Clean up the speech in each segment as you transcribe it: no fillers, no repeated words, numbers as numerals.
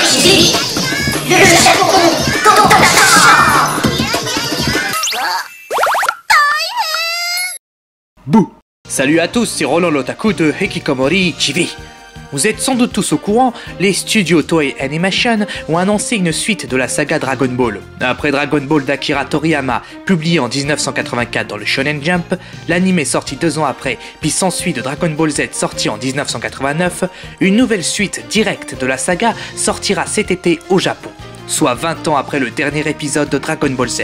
TV, le Japon dont on attend. Bouh! Salut à tous, c'est Roland l'Otaku de Hikikomori TV. Vous êtes sans doute tous au courant, les studios Toei Animation ont annoncé une suite de la saga Dragon Ball. Après Dragon Ball d'Akira Toriyama, publié en 1984 dans le Shonen Jump, l'anime est sorti 2 ans après, puis s'ensuit de Dragon Ball Z sorti en 1989, une nouvelle suite directe de la saga sortira cet été au Japon, soit 20 ans après le dernier épisode de Dragon Ball Z.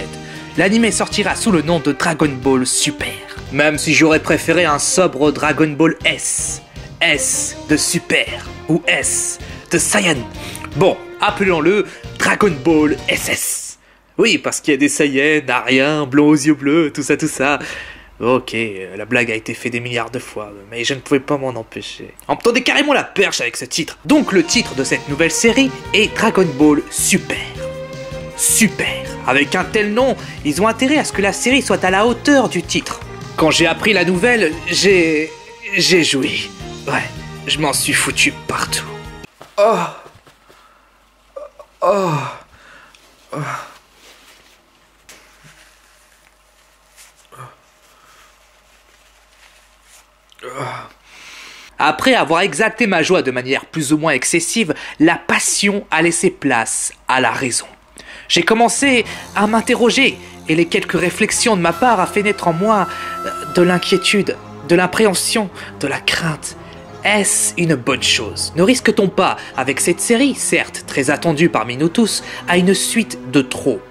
L'anime sortira sous le nom de Dragon Ball Super, même si j'aurais préféré un sobre Dragon Ball S. S de Super ou S de Saiyan. Bon, appelons-le Dragon Ball SS. Oui, parce qu'il y a des Saiyans, Ariens, blonds aux yeux bleus, tout ça. Ok, la blague a été faite des milliards de fois, mais je ne pouvais pas m'en empêcher. On me tendait carrément la perche avec ce titre. Donc le titre de cette nouvelle série est Dragon Ball Super. Super. Avec un tel nom, ils ont intérêt à ce que la série soit à la hauteur du titre. Quand j'ai appris la nouvelle, j'ai joui. Ouais, je m'en suis foutu partout. Après avoir exalté ma joie de manière plus ou moins excessive, la passion a laissé place à la raison. J'ai commencé à m'interroger et les quelques réflexions de ma part a fait naître en moi de l'inquiétude, de l'appréhension, de la crainte. Est-ce une bonne chose? Ne risque-t-on pas, avec cette série, certes très attendue parmi nous tous, à une suite de trop?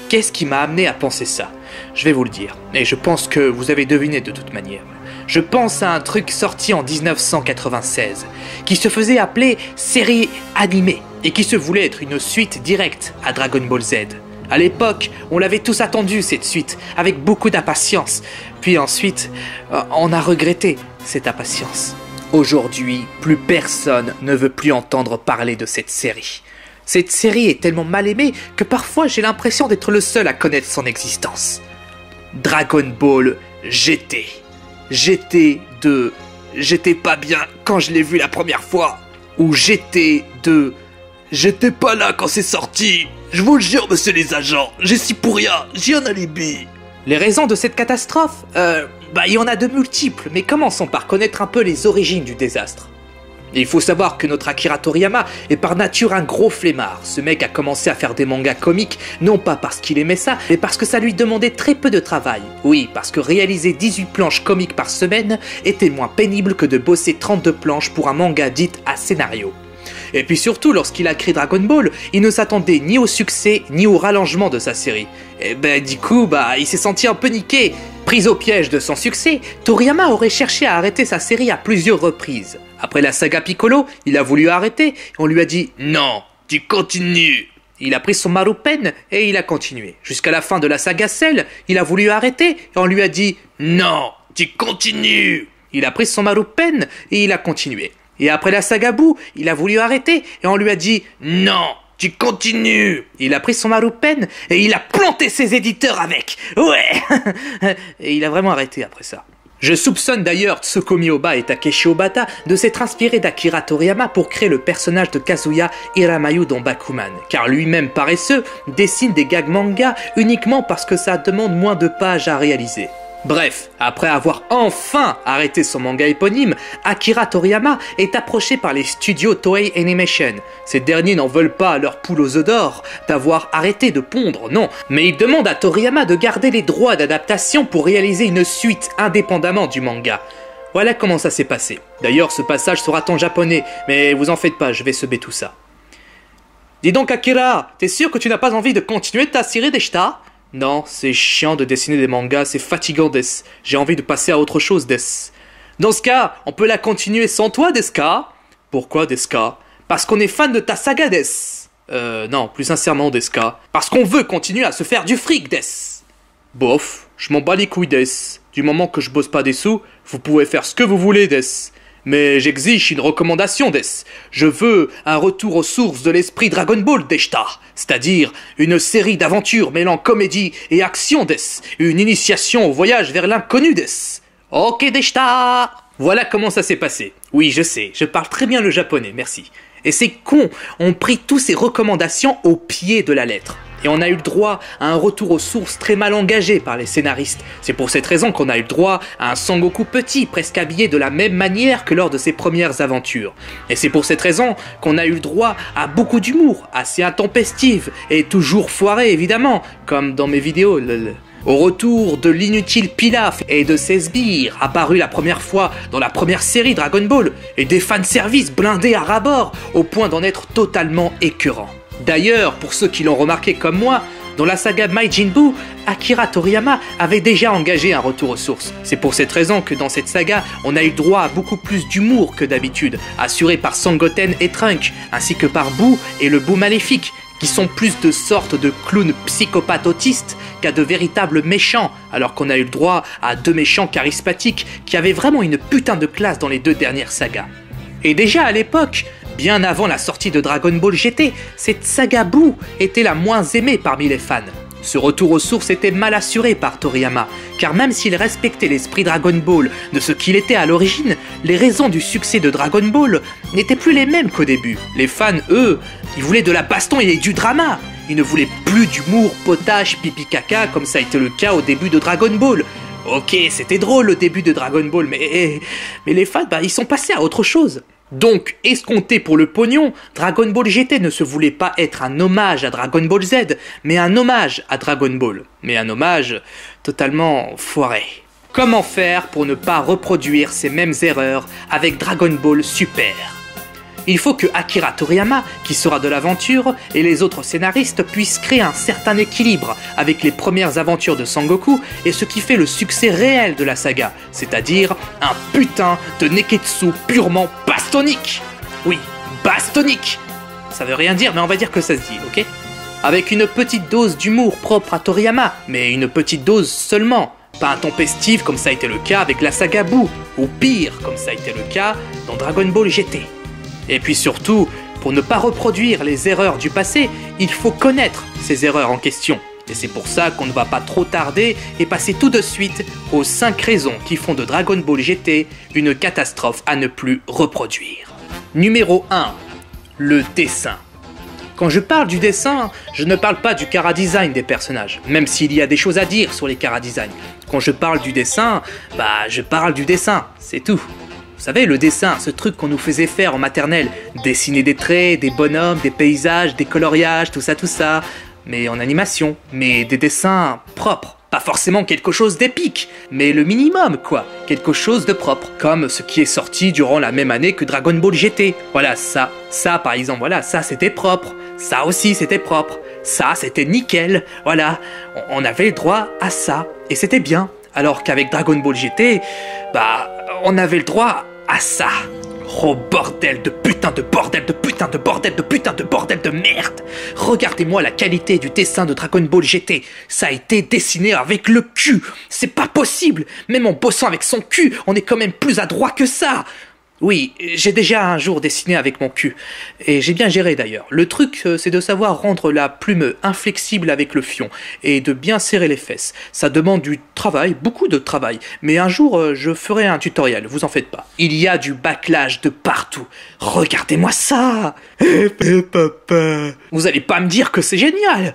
Qu'est-ce qui m'a amené à penser ça? Je vais vous le dire, et je pense que vous avez deviné de toute manière. Je pense à un truc sorti en 1996, qui se faisait appeler série animée, et qui se voulait être une suite directe à Dragon Ball Z. À l'époque, on l'avait tous attendu cette suite, avec beaucoup d'impatience. Puis ensuite, on a regretté cette impatience. Aujourd'hui, plus personne ne veut plus entendre parler de cette série. Cette série est tellement mal aimée que parfois j'ai l'impression d'être le seul à connaître son existence. Dragon Ball GT. GT2. J'étais pas bien quand je l'ai vu la première fois. Ou GT2. J'étais pas là quand c'est sorti. Je vous le jure, monsieur les agents, j'ai si pour rien, j'ai un alibi. Les raisons de cette catastrophe, il y en a de multiples, mais commençons par connaître un peu les origines du désastre. Il faut savoir que notre Akira Toriyama est par nature un gros flemmard. Ce mec a commencé à faire des mangas comiques, non pas parce qu'il aimait ça, mais parce que ça lui demandait très peu de travail. Oui, parce que réaliser 18 planches comiques par semaine était moins pénible que de bosser 32 planches pour un manga dit à scénario. Et puis surtout, lorsqu'il a créé Dragon Ball, il ne s'attendait ni au succès, ni au rallongement de sa série. Et du coup, il s'est senti un peu niqué. Pris au piège de son succès, Toriyama aurait cherché à arrêter sa série à plusieurs reprises. Après la saga Piccolo, il a voulu arrêter, et on lui a dit « Non, tu continues !» Il a pris son Marupen et il a continué. Jusqu'à la fin de la saga Cell, il a voulu arrêter, et on lui a dit « Non, tu continues !» Il a pris son Marupen et il a continué. Et après la saga Boo, il a voulu arrêter et on lui a dit « Non, tu continues !» Il a pris son Marupen et il a planté ses éditeurs avec. Ouais. Et il a vraiment arrêté après ça. Je soupçonne d'ailleurs Tsukomi Oba et Takeshi Obata de s'être inspirés d'Akira Toriyama pour créer le personnage de Kazuya Hiramayu dans Bakuman, car lui-même paresseux dessine des gags manga uniquement parce que ça demande moins de pages à réaliser. Bref, après avoir enfin arrêté son manga éponyme, Akira Toriyama est approché par les studios Toei Animation. Ces derniers n'en veulent pas à leur poule aux œufs d'or d'avoir arrêté de pondre, non, mais ils demandent à Toriyama de garder les droits d'adaptation pour réaliser une suite indépendamment du manga. Voilà comment ça s'est passé. D'ailleurs, ce passage sera en japonais, mais vous en faites pas, je vais seber tout ça. Dis donc Akira, t'es sûr que tu n'as pas envie de continuer ta série d'Eshta ? Non, c'est chiant de dessiner des mangas, c'est fatigant, des. J'ai envie de passer à autre chose, des. Dans ce cas, on peut la continuer sans toi, Deska. Pourquoi, Deska? Parce qu'on est fan de ta saga, des. Non, plus sincèrement, Deska. Parce qu'on veut continuer à se faire du fric, des. Bof, je m'en bats les couilles, des. Du moment que je bosse pas des sous, vous pouvez faire ce que vous voulez, des. Mais j'exige une recommandation, des. Je veux un retour aux sources de l'esprit Dragon Ball, Deshta. C'est-à-dire une série d'aventures mêlant comédie et action, des. Une initiation au voyage vers l'inconnu, des. Ok, Deshta. Voilà comment ça s'est passé. Oui, je sais, je parle très bien le japonais, merci. Et ces cons ont pris toutes ces recommandations au pied de la lettre. Et on a eu le droit à un retour aux sources très mal engagé par les scénaristes. C'est pour cette raison qu'on a eu le droit à un Sangoku petit, presque habillé de la même manière que lors de ses premières aventures. Et c'est pour cette raison qu'on a eu le droit à beaucoup d'humour, assez intempestif, et toujours foiré évidemment, comme dans mes vidéos. Au retour de l'inutile Pilaf et de ses sbires, apparus la première fois dans la première série Dragon Ball, et des fanservices blindés à ras-bord, au point d'en être totalement écœurants. D'ailleurs, pour ceux qui l'ont remarqué comme moi, dans la saga Majin Buu, Akira Toriyama avait déjà engagé un retour aux sources. C'est pour cette raison que dans cette saga, on a eu droit à beaucoup plus d'humour que d'habitude, assuré par Sangoten et Trunk, ainsi que par Buu et le Buu maléfique, qui sont plus de sortes de clowns psychopathes autistes qu'à de véritables méchants, alors qu'on a eu le droit à deux méchants charismatiques qui avaient vraiment une putain de classe dans les deux dernières sagas. Et déjà à l'époque, bien avant la sortie de Dragon Ball GT, cette saga Buu était la moins aimée parmi les fans. Ce retour aux sources était mal assuré par Toriyama, car même s'il respectait l'esprit Dragon Ball de ce qu'il était à l'origine, les raisons du succès de Dragon Ball n'étaient plus les mêmes qu'au début. Les fans, eux, ils voulaient de la baston et du drama. Ils ne voulaient plus d'humour, potage, pipi caca comme ça a été le cas au début de Dragon Ball. Ok, c'était drôle le début de Dragon Ball, mais les fans, ils sont passés à autre chose. Donc, escompté pour le pognon, Dragon Ball GT ne se voulait pas être un hommage à Dragon Ball Z, mais un hommage à Dragon Ball. Mais un hommage totalement foiré. Comment faire pour ne pas reproduire ces mêmes erreurs avec Dragon Ball Super ? Il faut que Akira Toriyama, qui sera de l'aventure, et les autres scénaristes puissent créer un certain équilibre avec les premières aventures de Sangoku et ce qui fait le succès réel de la saga, c'est-à-dire un putain de Neketsu purement bastonique. Oui, bastonique. Ça veut rien dire, mais on va dire que ça se dit, ok ? Avec une petite dose d'humour propre à Toriyama, mais une petite dose seulement. Pas intempestive comme ça a été le cas avec la saga Buu, ou pire comme ça a été le cas dans Dragon Ball GT. Et puis surtout, pour ne pas reproduire les erreurs du passé, il faut connaître ces erreurs en question. Et c'est pour ça qu'on ne va pas trop tarder et passer tout de suite aux 5 raisons qui font de Dragon Ball GT une catastrophe à ne plus reproduire. Numéro 1. Le dessin. Quand je parle du dessin, je ne parle pas du chara-design des personnages, même s'il y a des choses à dire sur les chara-design. Quand je parle du dessin, je parle du dessin, c'est tout. Vous savez, le dessin, ce truc qu'on nous faisait faire en maternelle, dessiner des traits, des bonhommes, des paysages, des coloriages, tout ça, mais en animation, mais des dessins propres. Pas forcément quelque chose d'épique, mais le minimum quoi, quelque chose de propre, comme ce qui est sorti durant la même année que Dragon Ball GT. Voilà, ça par exemple, voilà, ça c'était propre, ça aussi c'était propre, ça c'était nickel, voilà, on avait le droit à ça, et c'était bien. Alors qu'avec Dragon Ball GT, on avait le droit à ça. Oh bordel de putain de bordel de putain de bordel de putain de bordel de merde. Regardez-moi la qualité du dessin de Dragon Ball GT. Ça a été dessiné avec le cul. C'est pas possible. Même en bossant avec son cul, on est quand même plus adroit que ça. Oui, j'ai déjà un jour dessiné avec mon cul. Et j'ai bien géré d'ailleurs. Le truc, c'est de savoir rendre la plume inflexible avec le fion. Et de bien serrer les fesses. Ça demande du travail, beaucoup de travail. Mais un jour, je ferai un tutoriel, vous en faites pas. Il y a du backlash de partout. Regardez-moi ça. Papa. Vous allez pas me dire que c'est génial.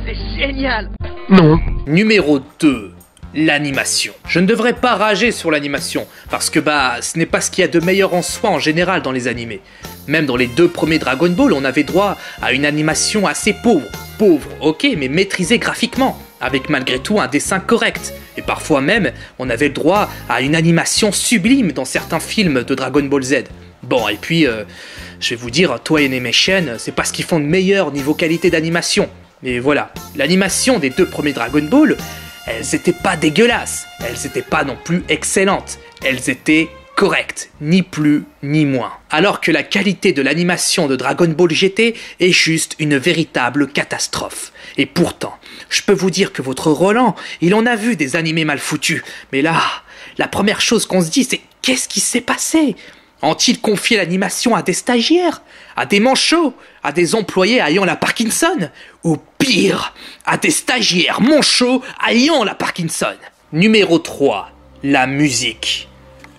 C'est génial. Non. Numéro 2. L'animation. Je ne devrais pas rager sur l'animation, parce que ce n'est pas ce qu'il y a de meilleur en soi en général dans les animés. Même dans les 2 premiers Dragon Ball, on avait droit à une animation assez pauvre. Pauvre, ok, mais maîtrisée graphiquement, avec malgré tout un dessin correct. Et parfois même, on avait le droit à une animation sublime dans certains films de Dragon Ball Z. Bon, et puis, je vais vous dire, Toei Animation, c'est pas ce qu'ils font de meilleur niveau qualité d'animation. Mais voilà, l'animation des 2 premiers Dragon Ball, elles étaient pas dégueulasses, elles étaient pas non plus excellentes, elles étaient correctes, ni plus ni moins. Alors que la qualité de l'animation de Dragon Ball GT est juste une véritable catastrophe. Et pourtant, je peux vous dire que votre Roland, il en a vu des animés mal foutus, mais là, la première chose qu'on se dit c'est qu'est-ce qui s'est passé ? Ont-ils confié l'animation à des stagiaires, à des manchots, à des employés ayant la Parkinson? Ou pire, à des stagiaires manchots ayant la Parkinson? Numéro 3. La musique.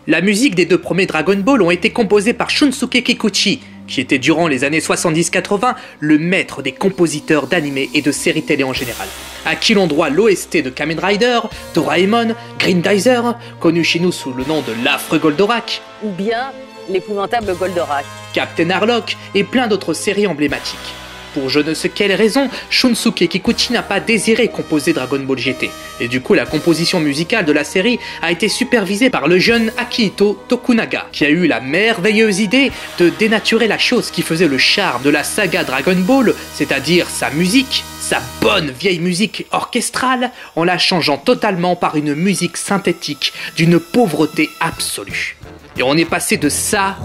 La musique des 2 premiers Dragon Ball ont été composées par Shunsuke Kikuchi, qui était durant les années 70-80 le maître des compositeurs d'animés et de séries télé en général, à qui l'on doit l'OST de Kamen Rider, Doraemon, Grindizer, connu chez nous sous le nom de l'affreux Goldorak, ou bien l'épouvantable Goldorak, Captain Harlock et plein d'autres séries emblématiques. Pour je ne sais quelle raison, Shunsuke Kikuchi n'a pas désiré composer Dragon Ball GT, et du coup la composition musicale de la série a été supervisée par le jeune Akihito Tokunaga, qui a eu la merveilleuse idée de dénaturer la chose qui faisait le charme de la saga Dragon Ball, c'est-à-dire sa musique, sa bonne vieille musique orchestrale, en la changeant totalement par une musique synthétique d'une pauvreté absolue. Et on est passé de ça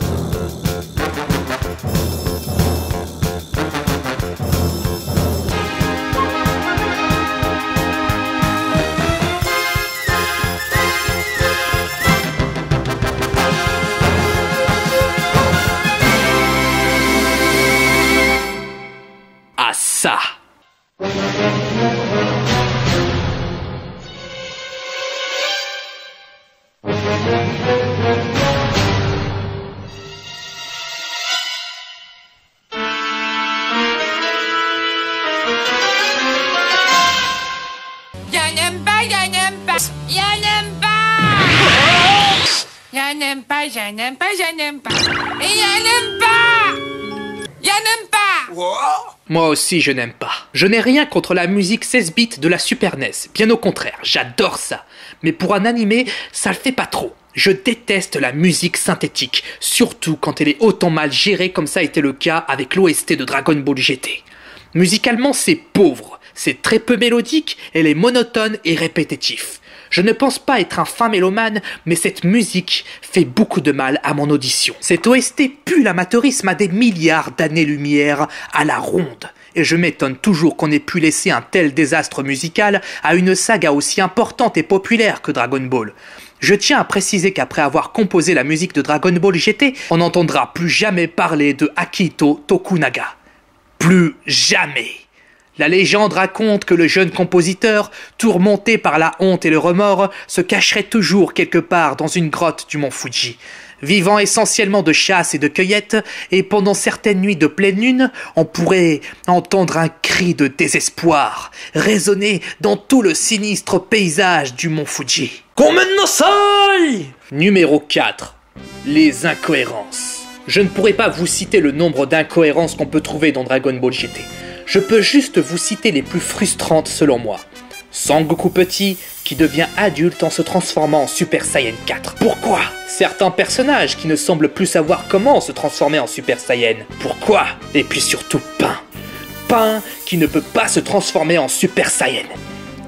à ça. Moi aussi je n'aime pas. Je n'ai rien contre la musique 16 bits de la Super NES, bien au contraire, j'adore ça. Mais pour un animé, ça le fait pas trop. Je déteste la musique synthétique, surtout quand elle est autant mal gérée comme ça a été le cas avec l'OST de Dragon Ball GT. Musicalement c'est pauvre, c'est très peu mélodique, elle est monotone et répétitif. Je ne pense pas être un fin mélomane, mais cette musique fait beaucoup de mal à mon audition. Cette OST pue l'amateurisme à des milliards d'années-lumière à la ronde. Et je m'étonne toujours qu'on ait pu laisser un tel désastre musical à une saga aussi importante et populaire que Dragon Ball. Je tiens à préciser qu'après avoir composé la musique de Dragon Ball GT, on n'entendra plus jamais parler de Akihito Tokunaga. Plus jamais. La légende raconte que le jeune compositeur, tourmenté par la honte et le remords, se cacherait toujours quelque part dans une grotte du mont Fuji. Vivant essentiellement de chasse et de cueillette, et pendant certaines nuits de pleine lune, on pourrait entendre un cri de désespoir résonner dans tout le sinistre paysage du mont Fuji. Gomen nasai! Numéro 4. Les incohérences. Je ne pourrai pas vous citer le nombre d'incohérences qu'on peut trouver dans Dragon Ball GT. Je peux juste vous citer les plus frustrantes selon moi. Sangoku petit qui devient adulte en se transformant en Super Saiyan 4. Pourquoi? Certains personnages qui ne semblent plus savoir comment se transformer en Super Saiyan. Pourquoi? Et puis surtout Pain. Pain qui ne peut pas se transformer en Super Saiyan.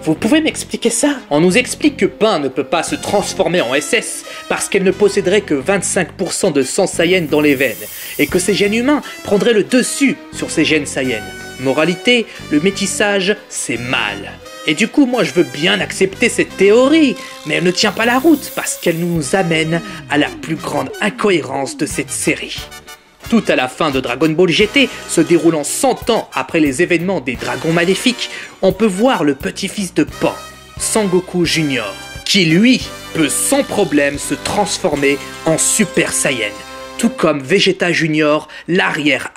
Vous pouvez m'expliquer ça? On nous explique que Pain ne peut pas se transformer en SS parce qu'elle ne posséderait que 25% de sang Saiyan dans les veines et que ses gènes humains prendraient le dessus sur ses gènes Saiyan. Moralité, le métissage, c'est mal. Et du coup, moi je veux bien accepter cette théorie, mais elle ne tient pas la route parce qu'elle nous amène à la plus grande incohérence de cette série. Tout à la fin de Dragon Ball GT, se déroulant 100 ans après les événements des Dragons Maléfiques, on peut voir le petit-fils de Pan, Sangoku Junior, qui lui peut sans problème se transformer en Super Saiyan. Tout comme Vegeta Junior, l'arrière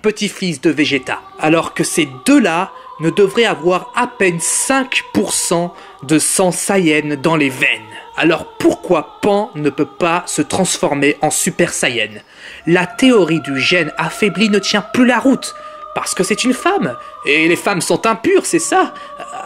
petit-fils de Vegeta. Alors que ces deux-là ne devraient avoir à peine 5% de sang Saiyan dans les veines. Alors pourquoi Pan ne peut pas se transformer en Super Saiyan? La théorie du gène affaibli ne tient plus la route. Parce que c'est une femme. Et les femmes sont impures, c'est ça?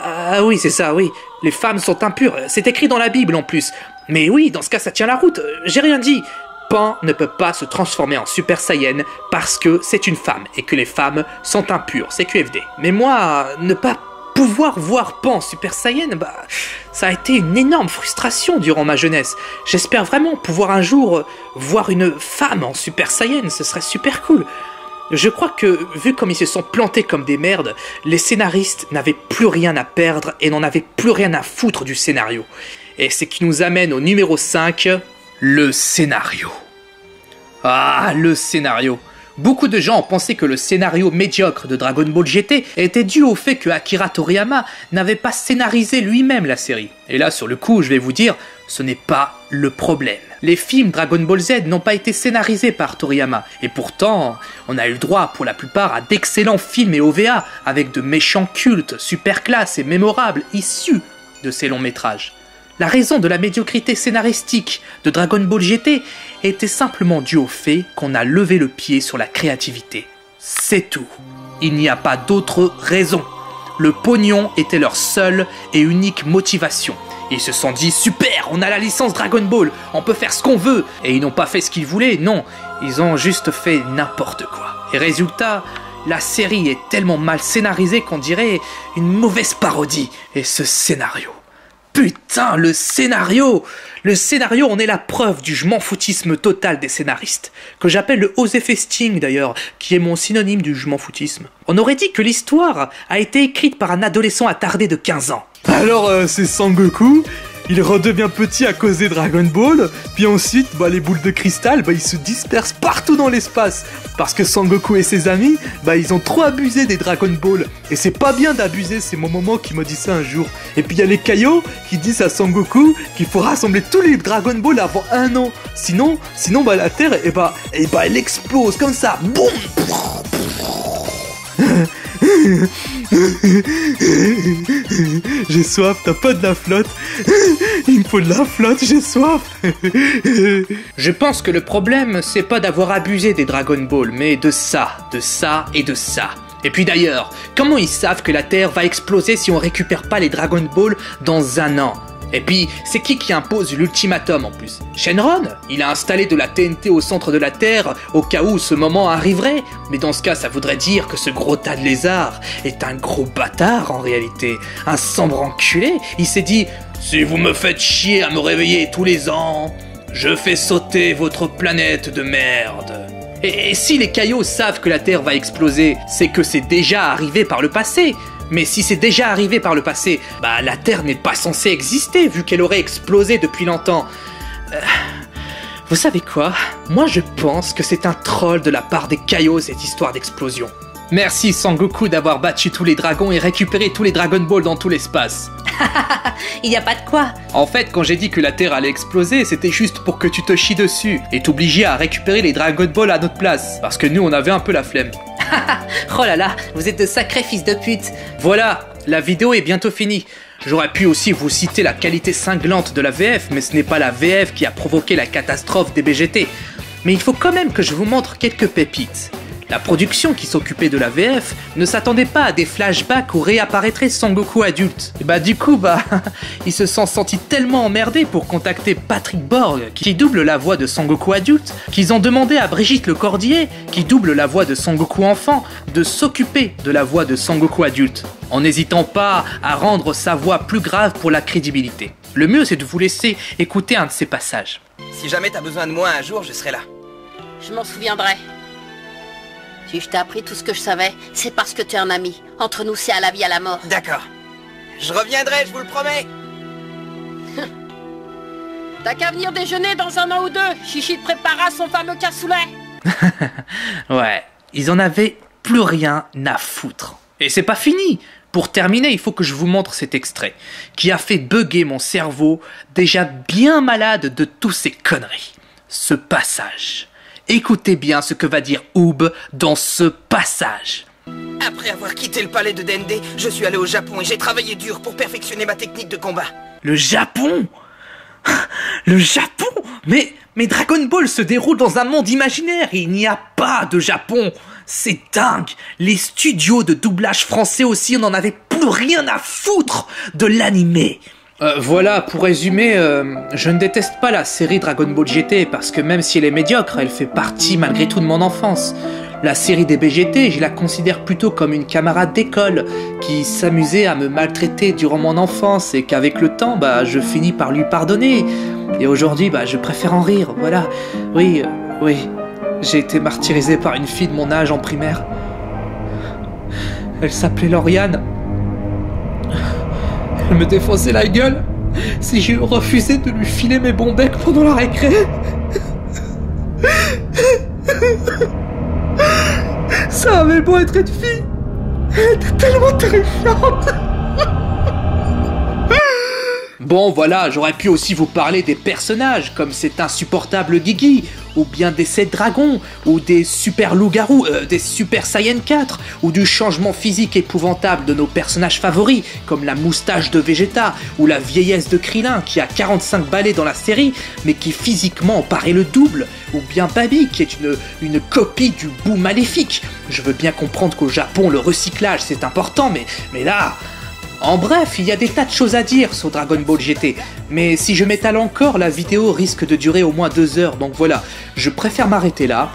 Ah oui, c'est ça, oui. Les femmes sont impures. C'est écrit dans la Bible en plus. Mais oui, dans ce cas, ça tient la route. J'ai rien dit. Pan ne peut pas se transformer en Super Saiyan parce que c'est une femme et que les femmes sont impures, c'est QFD. Mais moi, ne pas pouvoir voir Pan Super Saiyan, ça a été une énorme frustration durant ma jeunesse. J'espère vraiment pouvoir un jour voir une femme en Super Saiyan, ce serait super cool. Je crois que, vu comme ils se sont plantés comme des merdes, les scénaristes n'avaient plus rien à perdre et n'en avaient plus rien à foutre du scénario. Et c'est qui nous amène au numéro 5... le scénario. Ah, le scénario. Beaucoup de gens ont pensé que le scénario médiocre de Dragon Ball GT était dû au fait que Akira Toriyama n'avait pas scénarisé lui-même la série. Et là, sur le coup, je vais vous dire, ce n'est pas le problème. Les films Dragon Ball Z n'ont pas été scénarisés par Toriyama, et pourtant, on a eu le droit pour la plupart à d'excellents films et OVA avec de méchants cultes, super classes et mémorables issus de ces longs métrages. La raison de la médiocrité scénaristique de Dragon Ball GT était simplement due au fait qu'on a levé le pied sur la créativité. C'est tout. Il n'y a pas d'autre raison. Le pognon était leur seule et unique motivation. Ils se sont dit « Super, on a la licence Dragon Ball, on peut faire ce qu'on veut !» Et ils n'ont pas fait ce qu'ils voulaient, non, ils ont juste fait n'importe quoi. Et résultat, la série est tellement mal scénarisée qu'on dirait une mauvaise parodie. Et ce scénario... Putain, le scénario, on est la preuve du je m'en foutisme total des scénaristes, que j'appelle le osefesting d'ailleurs, qui est mon synonyme du je m'en foutisme. On aurait dit que l'histoire a été écrite par un adolescent attardé de 15 ans. Alors c'est Sangoku, il redevient petit à cause des Dragon Ball, puis ensuite les boules de cristal ils se dispersent partout dans l'espace, parce que Sangoku et ses amis ils ont trop abusé des Dragon Ball, et c'est pas bien d'abuser, c'est mon maman qui m'a dit ça un jour. Et puis il y a les Kaio qui disent à Sangoku qu'il faut rassembler tous les Dragon Ball avant 1 an, sinon la Terre elle explose comme ça, boum. J'ai soif, t'as pas de la flotte? Il me faut de la flotte, j'ai soif. Je pense que le problème, c'est pas d'avoir abusé des Dragon Ball, mais de ça et de ça. Et puis d'ailleurs, comment ils savent que la Terre va exploser si on récupère pas les Dragon Ball dans 1 an? Et puis, c'est qui impose l'ultimatum en plus? Shenron? Il a installé de la TNT au centre de la Terre au cas où ce moment arriverait. Mais dans ce cas, ça voudrait dire que ce gros tas de lézards est un gros bâtard en réalité. Un sombre enculé. Il s'est dit « Si vous me faites chier à me réveiller tous les ans, je fais sauter votre planète de merde. » Et si les Kaio savent que la Terre va exploser, c'est que c'est déjà arrivé par le passé. Mais si c'est déjà arrivé par le passé, la Terre n'est pas censée exister vu qu'elle aurait explosé depuis longtemps. Vous savez quoi? Moi je pense que c'est un troll de la part des Kaio cette histoire d'explosion. Merci Sangoku d'avoir battu tous les dragons et récupéré tous les Dragon Ball dans tout l'espace. Il y a pas de quoi. En fait, quand j'ai dit que la Terre allait exploser, c'était juste pour que tu te chies dessus et t'obliger à récupérer les Dragon Ball à notre place. Parce que nous, on avait un peu la flemme. Oh là là, vous êtes de sacrés fils de pute. Voilà, la vidéo est bientôt finie. J'aurais pu aussi vous citer la qualité cinglante de la VF, mais ce n'est pas la VF qui a provoqué la catastrophe des BGT. Mais il faut quand même que je vous montre quelques pépites. La production qui s'occupait de la VF ne s'attendait pas à des flashbacks où réapparaîtrait Sangoku adulte. Et du coup, ils se sont sentis tellement emmerdés pour contacter Patrick Borg, qui double la voix de Sangoku adulte, qu'ils ont demandé à Brigitte Lecordier, qui double la voix de Sangoku enfant, de s'occuper de la voix de Sangoku adulte, en n'hésitant pas à rendre sa voix plus grave pour la crédibilité. Le mieux, c'est de vous laisser écouter un de ces passages. Si jamais t'as besoin de moi un jour, je serai là. Je m'en souviendrai. Si je t'ai appris tout ce que je savais, c'est parce que tu es un ami. Entre nous, c'est à la vie, à la mort. D'accord. Je reviendrai, je vous le promets. T'as qu'à venir déjeuner dans 1 an ou 2. Chichi te préparera son fameux cassoulet. Ouais, ils en avaient plus rien à foutre. Et c'est pas fini. Pour terminer, il faut que je vous montre cet extrait, qui a fait bugger mon cerveau, déjà bien malade de tous ces conneries. Ce passage. Écoutez bien ce que va dire Oob dans ce passage. Après avoir quitté le palais de Dende, je suis allé au Japon et j'ai travaillé dur pour perfectionner ma technique de combat. Le Japon? Le Japon? Mais Dragon Ball se déroule dans un monde imaginaire, il n'y a pas de Japon. C'est dingue. Les studios de doublage français aussi n'en avaient plus rien à foutre de l'animé. Voilà, pour résumer, je ne déteste pas la série Dragon Ball GT parce que même si elle est médiocre, elle fait partie malgré tout de mon enfance. La série des BGT, je la considère plutôt comme une camarade d'école qui s'amusait à me maltraiter durant mon enfance et qu'avec le temps, je finis par lui pardonner. Et aujourd'hui, je préfère en rire, voilà. Oui, j'ai été martyrisé par une fille de mon âge en primaire. Elle s'appelait Lauriane. Elle me défonçait la gueule si j'ai refusé de lui filer mes bons becs pendant la récré. Ça avait beau être une fille, elle était tellement terrifiante. Bon voilà, j'aurais pu aussi vous parler des personnages, comme cet insupportable Guigui, ou bien des 7 dragons, ou des super loups-garous, des super Saiyan 4, ou du changement physique épouvantable de nos personnages favoris, comme la moustache de Vegeta, ou la vieillesse de Krillin, qui a 45 balais dans la série, mais qui physiquement paraît le double, ou bien Baby, qui est une copie du Boo maléfique. Je veux bien comprendre qu'au Japon, le recyclage c'est important, mais là... En bref, il y a des tas de choses à dire sur Dragon Ball GT, mais si je m'étale encore, la vidéo risque de durer au moins 2 heures, donc voilà, je préfère m'arrêter là.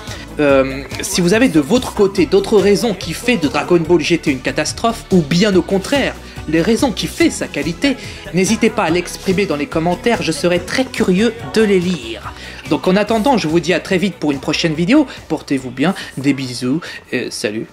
Si vous avez de votre côté d'autres raisons qui fait de Dragon Ball GT une catastrophe, ou bien au contraire, les raisons qui fait sa qualité, n'hésitez pas à l'exprimer dans les commentaires, je serai très curieux de les lire. Donc en attendant, je vous dis à très vite pour une prochaine vidéo, portez-vous bien, des bisous, salut.